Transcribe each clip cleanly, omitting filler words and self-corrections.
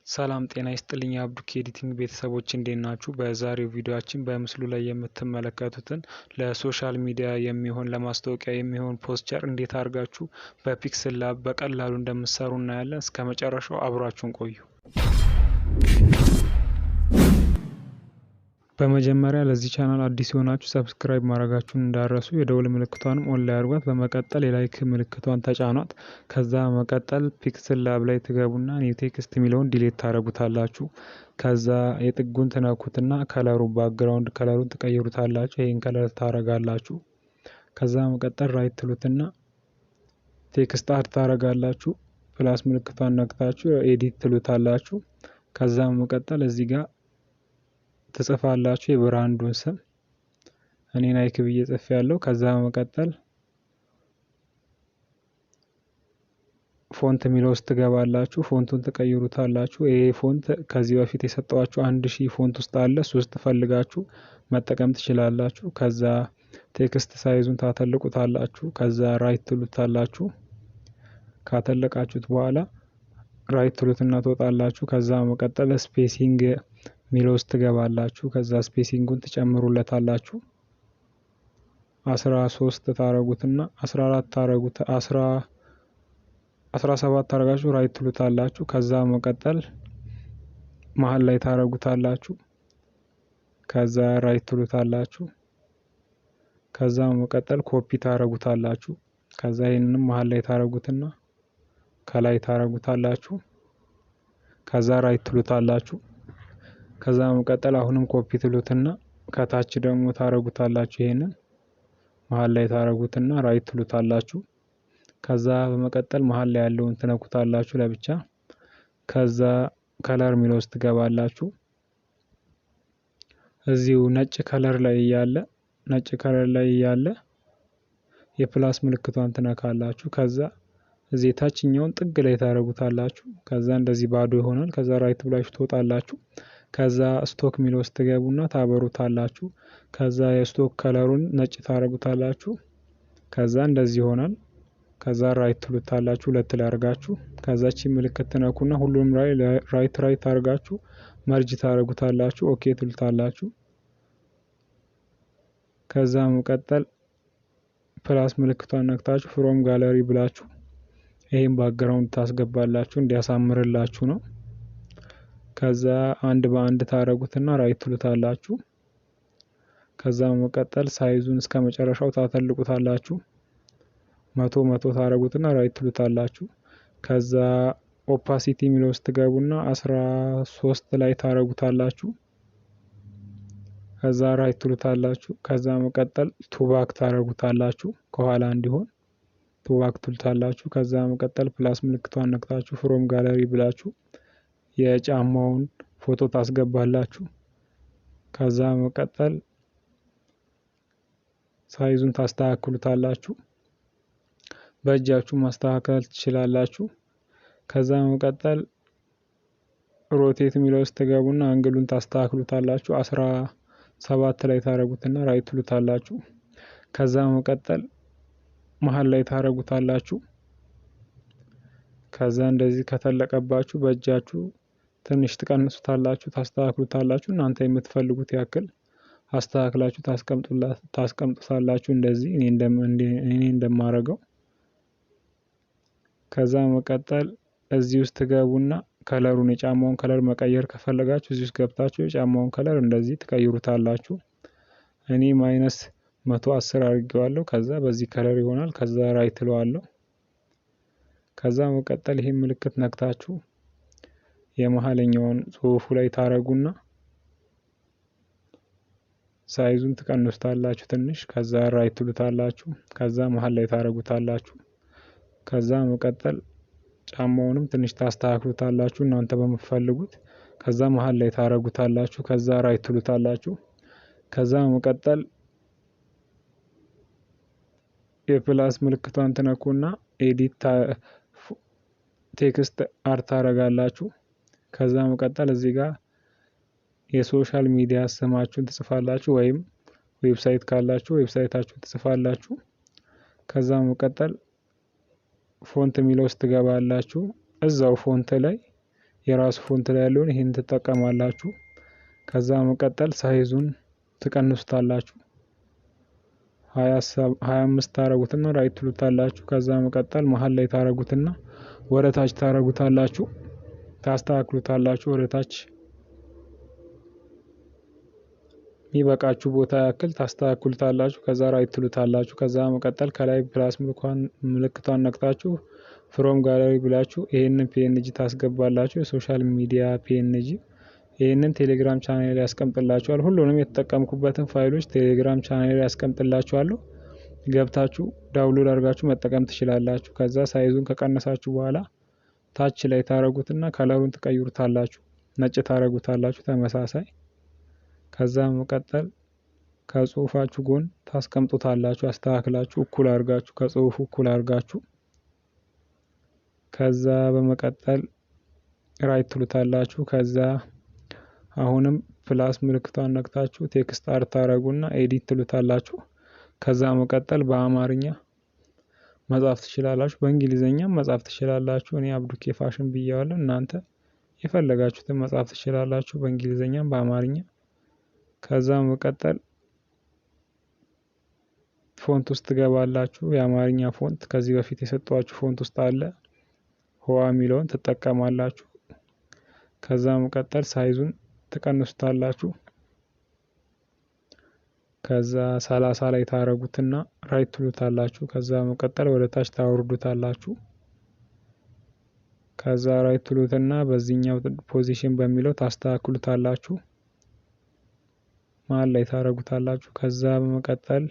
ሰላም ጤና ይስጥልኝ አብዱኬ ኤዲቲንግ ቤተሰቦች እንዴት ናችሁ? በዛሬው ቪዲዮአችን በምስሉ ላይ የምትመለከቱትን ለሶሻል ሚዲያ የሚሆን ለማስታወቂያ የሚሆን ፖስተር እንዴት አድርጋችሁ በፒክስልላብ በቀላሉ እንደምትሰሩ እናያለን። እስከ መጨረሻው አብራችሁን ቆዩ። በመጀመሪያ ለዚህ ቻናል አዲስ የሆናችሁ ሰብስክራይብ ማድረጋችሁን እንዳረሱ፣ የደውል ምልክቷንም ኦን ላይ አድርጓት። በመቀጠል የላይክ ምልክቷን ተጫኗት። ከዛ በመቀጠል PixelLab ላይ ትገቡና ኒው ቴክስት የሚለውን ዲሌት ታደርጉታላችሁ። ከዛ የጥጉን ትነኩትና ከለሩ ባክግራውንድ ከለሩን ትቀይሩታላችሁ። ይሄን ከለር ታረጋላችሁ። ከዛ በመቀጠል ራይት ትሉትና ቴክስት አድ ታረጋላችሁ። ፕላስ ምልክቷን ነክታችሁ ኤዲት ትሉታላችሁ። ከዛ በመቀጠል እዚህ ጋር ትጽፋላችሁ የብራንዱን ስም። እኔ ናይክ ብዬ ጽፌያለሁ። ከዛ በመቀጠል ፎንት የሚለው ውስጥ ትገባላችሁ። ፎንቱን ትቀይሩታላችሁ። ይሄ ፎንት ከዚህ በፊት የሰጠዋችሁ 1000 ፎንት ውስጥ አለ። እሱ ውስጥ ፈልጋችሁ መጠቀም ትችላላችሁ። ከዛ ቴክስት ሳይዙን ታተልቁታላችሁ። ከዛ ራይት ትሉታላችሁ። ካተለቃችሁት በኋላ ራይት ትሉትና ትወጣላችሁ። ከዛ በመቀጠል ስፔሲንግ ሚለው ውስጥ ትገባላችሁ። ከዛ ስፔሲንጉን ትጨምሩለታላችሁ። 13 ታረጉትና 14 ታረጉት 17 ታረጋችሁ ራይት ትሉታላችሁ። ከዛ መቀጠል መሃል ላይ ታረጉታላችሁ። ከዛ ራይት ትሉታላችሁ። ከዛ መቀጠል ኮፒ ታረጉታላችሁ። ከዛ ይሄንንም መሃል ላይ ታረጉትና ከላይ ታረጉታላችሁ። ከዛ ራይት ትሉታላችሁ። ከዛ መቀጠል አሁንም ኮፒ ትሉትና ከታች ደግሞ ታረጉታላችሁ። ይሄንን መሃል ላይ ታረጉትና ራይት ትሉታላችሁ። ከዛ በመቀጠል መሃል ላይ ያለውን ትነኩታላችሁ ለብቻ። ከዛ ከለር የሚለው ውስጥ ትገባላችሁ። እዚሁ ነጭ ከለር ላይ ያለ የፕላስ ምልክቷን ትነካላችሁ። ከዛ እዚህ ታችኛውን ጥግ ላይ ታረጉታላችሁ። ከዛ እንደዚህ ባዶ ይሆናል። ከዛ ራይት ብላችሁ ትወጣላችሁ። ከዛ ስቶክ የሚለው ውስጥ ትገቡና ታበሩታላችሁ። ከዛ የስቶክ ከለሩን ነጭ ታረጉታላችሁ። ከዛ እንደዚህ ይሆናል። ከዛ ራይት ትሉታላችሁ ሁለት ላይ አርጋችሁ። ከዛቺ ምልክት ትነኩና ሁሉም ራይት አርጋችሁ መርጅ ታረጉታላችሁ። ኦኬ ትሉታላችሁ። ከዛ መቀጠል ፕላስ ምልክቷን ነክታችሁ ፍሮም ጋለሪ ብላችሁ ይሄን ባክግራውንድ ታስገባላችሁ እንዲያሳምርላችሁ ነው። ከዛ አንድ በአንድ ታረጉትና ራይት ትሉታላችሁ። ከዛ መቀጠል ሳይዙን እስከ መጨረሻው ታተልቁታላችሁ። 100 ታረጉትና ራይት ትሉታላችሁ። ከዛ ኦፓሲቲ የሚለው ውስጥ ትገቡና 13 ላይ ታረጉታላችሁ። ከዛ ራይት ትሉታላችሁ። ከዛ መቀጠል ቱባክ ታረጉታላችሁ ከኋላ እንዲሆን ቱባክ ትሉታላችሁ። ከዛ መቀጠል ፕላስ ምልክቷን ነክታችሁ ፍሮም ጋለሪ ብላችሁ የጫማውን ፎቶ ታስገባላችሁ። ከዛ መቀጠል ሳይዙን ታስተካክሉታላችሁ። በእጃችሁ ማስተካከል ትችላላችሁ። ከዛ መቀጠል ሮቴት የሚለው ውስጥ ትገቡና አንግሉን ታስተካክሉታላችሁ። 17 ላይ ታረጉትና ራይት ትሉታላችሁ። ከዛ መቀጠል መሃል ላይ ታረጉታላችሁ። ከዛ እንደዚህ ከተለቀባችሁ በእጃችሁ ትንሽ ትቀንሱታላችሁ፣ ታስተካክሉታላችሁ። እናንተ የምትፈልጉት ያክል አስተካክላችሁ ታስቀምጡታላችሁ። እንደዚህ እኔ እንደማረገው። ከዛ መቀጠል እዚህ ውስጥ ትገቡና ከለሩን የጫማውን ከለር መቀየር ከፈለጋችሁ እዚህ ውስጥ ገብታችሁ የጫማውን ከለር እንደዚህ ትቀይሩታላችሁ። እኔ -110 አድርጌዋለሁ። ከዛ በዚህ ከለር ይሆናል። ከዛ ራይት ትለዋለሁ። ከዛ መቀጠል ይሄን ምልክት ነክታችሁ የመሃለኛውን ጽሁፉ ላይ ታረጉና ሳይዙን ትቀንሱታላችሁ ትንሽ። ከዛ ራይት ትሉታላችሁ። ከዛ መሃል ላይ ታረጉታላችሁ። ከዛ መቀጠል ጫማውንም ትንሽ ታስተካክሉታላችሁ እናንተ በመፈልጉት። ከዛ መሃል ላይ ታረጉታላችሁ። ከዛ ራይት ትሉታላችሁ። ከዛ መቀጠል የፕላስ ምልክቷን ትነኩና ኤዲት ቴክስት አርት ታረጋላችሁ። ከዛ መቀጠል እዚህ ጋር የሶሻል ሚዲያ ስማችሁን ትጽፋላችሁ፣ ወይም ዌብሳይት ካላችሁ ዌብሳይታችሁን ትጽፋላችሁ። ከዛ መቀጠል ፎንት የሚለው ውስጥ ትገባላችሁ። እዛው ፎንት ላይ የራሱ ፎንት ላይ ያለውን ይሄን ትጠቀማላችሁ። ከዛ መቀጠል ሳይዙን ትቀንሱታላችሁ 25 ታረጉትና ራይት ትሉታላችሁ። ከዛ መቀጠል መሃል ላይ ታረጉትና ወደ ታች ታረጉታላችሁ ታስተካክሉታላችሁ ወደ ታች የሚበቃችሁ ቦታ ያክል ታስተካክሉታላችሁ። ከዛ ራይት ትሉታላችሁ። ከዛ መቀጠል ከላይ ፕላስ ምልክቷን ነክታችሁ ፍሮም ጋለሪ ብላችሁ ይሄንን ፒኤንጂ ታስገባላችሁ። የሶሻል ሚዲያ ፒኤንጂ ይሄንን ቴሌግራም ቻናል ላይ ያስቀምጥላችኋል። ሁሉንም የተጠቀምኩበትን ፋይሎች ቴሌግራም ቻናል ላይ ያስቀምጥላችኋለሁ። ገብታችሁ ዳውንሎድ አድርጋችሁ መጠቀም ትችላላችሁ። ከዛ ሳይዙን ከቀነሳችሁ በኋላ ታች ላይ ታረጉትና ከለሩን ትቀይሩታላችሁ። ነጭ ታረጉታላችሁ ተመሳሳይ። ከዛ መቀጠል ከጽሁፋችሁ ጎን ታስቀምጡታላችሁ አስተካክላችሁ እኩል አድርጋችሁ ከጽሁፉ እኩል አድርጋችሁ። ከዛ በመቀጠል ራይት ትሉታላችሁ። ከዛ አሁንም ፕላስ ምልክቷን ነክታችሁ ቴክስት አርት ታረጉና ኤዲት ትሉታላችሁ። ከዛ መቀጠል በአማርኛ መጻፍ ትችላላችሁ፣ በእንግሊዘኛም መጻፍ ትችላላችሁ። እኔ አብዱኬ ፋሽን ብያለሁ። እናንተ የፈለጋችሁትን መጻፍ ትችላላችሁ በእንግሊዘኛም በአማርኛ። ከዛ መቀጠል ፎንት ውስጥ ትገባላችሁ። የአማርኛ ፎንት ከዚህ በፊት የሰጧችሁ ፎንት ውስጥ አለ። ሆዋ የሚለውን ትጠቀማላችሁ። ከዛ መቀጠል ሳይዙን ትቀንሱታላችሁ። ከዛ 30 ላይ ታረጉትና ራይት ትሉታላችሁ። ከዛ መቀጠል ወደ ታች ታወርዱታላችሁ። ከዛ ራይት ትሉትና በዚህኛው ፖዚሽን በሚለው ታስተካክሉታላችሁ። መሃል ላይ ታረጉታላችሁ። ከዛ በመቀጠል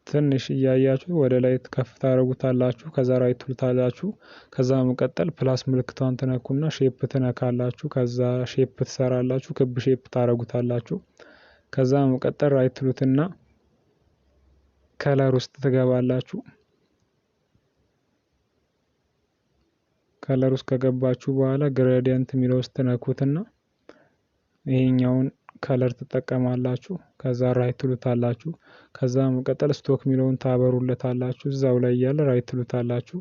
ትንሽ እያያችሁ ወደ ላይ ከፍ ታረጉታላችሁ። ከዛ ራይት ትሉታላችሁ። ከዛ መቀጠል ፕላስ ምልክቷን ትነኩና ሼፕ ትነካላችሁ። ከዛ ሼፕ ትሰራላችሁ፣ ክብ ሼፕ ታረጉታላችሁ። ከዛ መቀጠል ራይት ትሉትና ከለር ውስጥ ትገባላችሁ። ከለር ውስጥ ከገባችሁ በኋላ ግሬዲየንት የሚለው ውስጥ ትነኩትና ይሄኛውን ከለር ትጠቀማላችሁ። ከዛ ራይት ትሉታላችሁ። ከዛ መቀጠል ስቶክ የሚለውን ታበሩለታላችሁ። እዛው ላይ ያለ ራይት ትሉታላችሁ።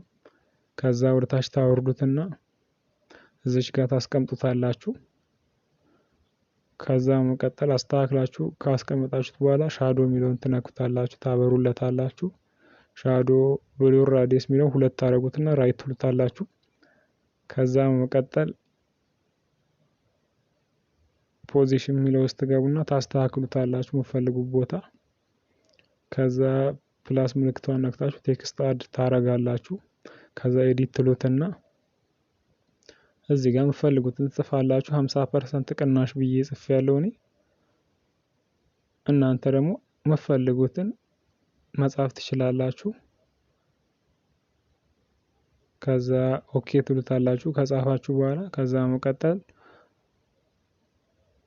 ከዛ ወደ ታች ታወርዱትና እዚች ጋር ታስቀምጡታላችሁ። ከዛ መቀጠል አስተካክላችሁ ካስቀመጣችሁት በኋላ ሻዶ የሚለውን ትነኩታላችሁ፣ ታበሩለታላችሁ። ሻዶ ብሉር ራዲየስ የሚለው 2 ታረጉትና ራይት ትሉታላችሁ። ከዛ መቀጠል ፖዚሽን የሚለው ውስጥ ገቡና ታስተካክሉታላችሁ የምትፈልጉት ቦታ። ከዛ ፕላስ ምልክቷን ነክታችሁ ቴክስት አድ ታረጋላችሁ። ከዛ ኤዲት ትሉትና እዚህ ጋር የምትፈልጉትን ጽፋላችሁ። 50% ቅናሽ ብዬ ጽፌያለሁ እኔ። እናንተ ደግሞ የምትፈልጉትን መጻፍ ትችላላችሁ። ከዛ ኦኬ ትሉታላችሁ ከጻፋችሁ በኋላ። ከዛ መቀጠል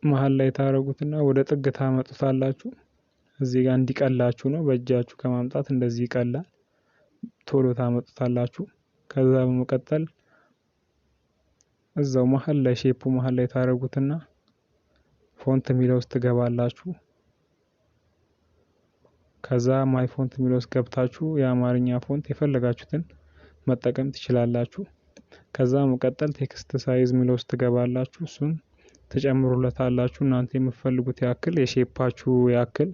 መሃል ላይ ታረጉትና ወደ ጥግ ታመጡታላችሁ። እዚህ ጋር እንዲቀላችሁ ነው፣ በእጃችሁ ከማምጣት እንደዚህ ይቀላል። ቶሎ ታመጡታላችሁ። ከዛ በመቀጠል እዛው መሃል ላይ ሼፑ መሃል ላይ ታረጉትና ፎንት የሚለው ውስጥ ትገባላችሁ። ከዛ ማይ ፎንት የሚለው ውስጥ ገብታችሁ የአማርኛ ፎንት የፈለጋችሁትን መጠቀም ትችላላችሁ። ከዛ መቀጠል ቴክስት ሳይዝ የሚለው ውስጥ ትገባላችሁ። እሱን ትጨምሩለታላችሁ እናንተ የምትፈልጉት ያክል የሼፓችሁ ያክል።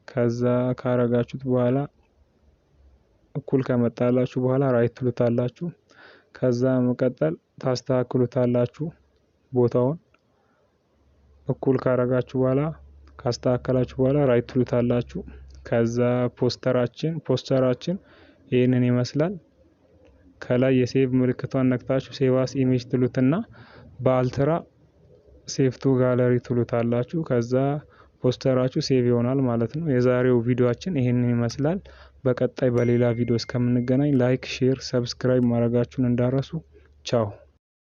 ከዛ ካረጋችሁት በኋላ እኩል ከመጣላችሁ በኋላ ራይት ትሉታላችሁ። ከዛ መቀጠል ታስተካክሉታላችሁ ቦታውን። እኩል ካረጋችሁ በኋላ ካስተካከላችሁ በኋላ ራይት ትሉታላችሁ። ከዛ ፖስተራችን ይህንን ይመስላል። ከላይ የሴቭ ምልክቷን ነክታችሁ ሴቭ አስ ኢሜጅ ትሉትና በአልትራ ሴቭ ቱ ጋለሪ ትሉታላችሁ። ከዛ ፖስተራችሁ ሴቭ ይሆናል ማለት ነው። የዛሬው ቪዲዮአችን ይሄንን ይመስላል። በቀጣይ በሌላ ቪዲዮ እስከምንገናኝ ላይክ፣ ሼር፣ ሰብስክራይብ ማድረጋችሁን እንዳረሱ። ቻው።